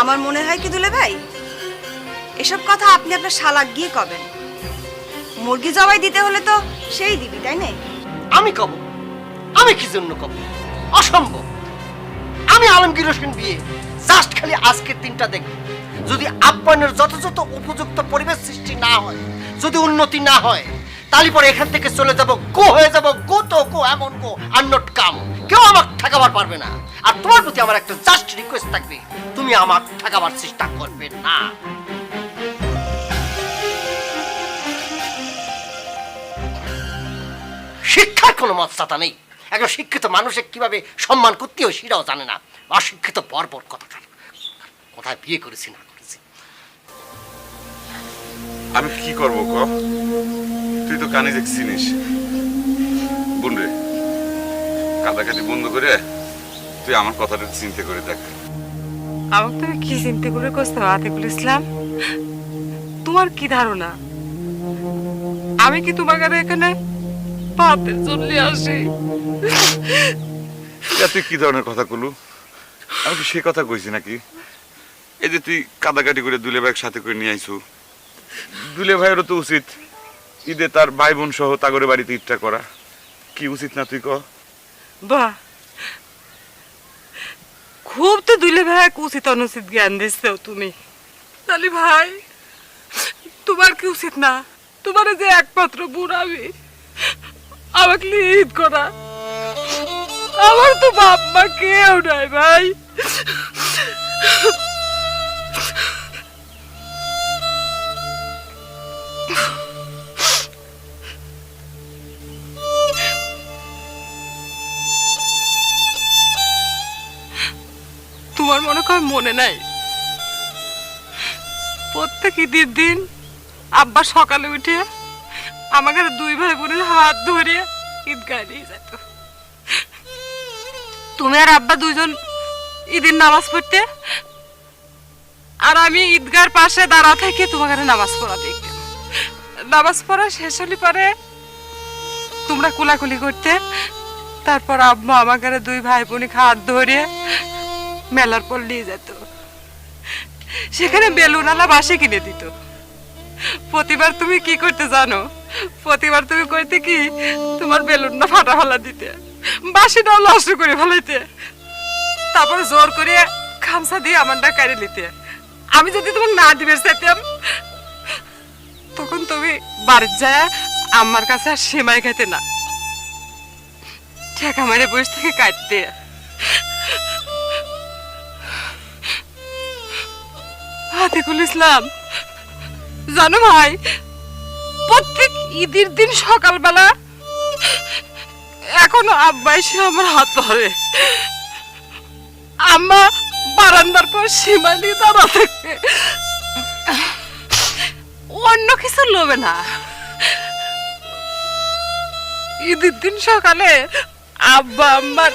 আমার মনে হয় কি দুলে ভাই, এসব কথা আপনি আপনার শালাক গিয়ে কবেন। মুরগি জবাই দিতে হলে তো সেই দিবি, তাই না? আমি কব? আমি কি জন্য কব? অসম্ভব। আমি আলমগীর হোসেন বিয়ে জাস্ট খালি আজকের দিনটা দেখব। যদি আপ্যায়নের যথাযথ উপযুক্ত পরিবেশ সৃষ্টি না হয়, যদি উন্নতি না হয়, তাহলে পরে এখান থেকে চলে যাব, গো হয়ে যাব, গো তো গো, এমন গো আর নট কাম। কেউ আমাকে ঠেকাবার পারবে না। আর তোমার প্রতি আমার একটা জাস্ট রিকোয়েস্ট থাকবে, তুমি আমাকে ঠেকাবার চেষ্টা করবে না। শিক্ষার কোনো মর্যাদা নেই। একজন শিক্ষিত মানুষে কিভাবে সম্মান করতে হয় সেটাও জানে না। অশিক্ষিত বর্বর কথাকার। কোথায় বিয়ে করেছি না করেছি। আমি কি করবো ক? তুই তো কানে দেখছিস বোন রে, কাদাকাটি বন্ধ করে তুই আমার কথাটা চিন্তা করে দেখ। আমাকে তুমি কি চিন্তা করে করছো আতিকুল ইসলাম? তোমার কি ধারণা আমি কি তোমার কাছে এখানে পাতে চলে আসি? তুই কি ধরনের কথা কলু? আমি কি সে কথা কইছি নাকি? এই যে তুই কাদাকাটি করে দুলে ভাইয়ের সাথে করে নিয়ে আইছু, দুলে ভাইয়েরও তো উচিত ঈদে তার ভাই বোন সহ তাগরে বাড়িতে ঈদটা করা। কি উচিত না তুই ক? বাহ, খুব তো দুলে ভাই উচিত অনুচিত জ্ঞান দিচ্ছ তুমি। তাহলে ভাই তোমার কি উচিত না তোমার যে একমাত্র বোন আমি, আমাকে ঈদ করা? আমার তো বাপ মা কেউ নাই ভাই। তোমার মনে হয় মনে নাই, প্রত্যেক ঈদের দিন আব্বা সকালে উঠে আমাকে দুই ভাই বোনের হাত ধরে ঈদগাহে নিয়ে যেত। তুমি আর আব্বা দুইজন ঈদের নামাজ পড়তে, আর আমি ঈদগার পাশে দাঁড়া থেকে তোমাকে নামাজ পড়া দেখতাম। নামাজ পড়া শেষ হলে পরে তোমরা কুলাকুলি করতে, তারপর আব্বা আমাকে দুই ভাই বোনকে হাত ধরে মেলার পর নিয়ে যেত। সেখানে বেলুনালা বাসে কিনে দিত। প্রতিবার তুমি কি করতে জানো? প্রতিবার তুমি কইতে কি তোমার বেলুনটা ফাটা ফেলা দিতে, বাসিটাও নষ্ট করে ফেলাইতে, তারপর জোর করে খামসা দিয়ে আমারটা কাড়ে নিতে। আমি যদি তোমার না দিবে চাইতাম, তখন তুমি বাড়ির যায় আমার কাছে আর সেমাই খাইতে না, ঠেকা মারে বসে থেকে কাটতে। আতিকুল ইসলাম, জানো ভাই, প্রত্যেক ঈদের দিন সকালবেলা এখনো আব্বা এসে আমার হাত ধরে, আম্মা বারান্দার পর সীমা নিয়ে দাঁড়া থাকে, অন্য কিছু লোভে না। ঈদের দিন সকালে আব্বা আম্মার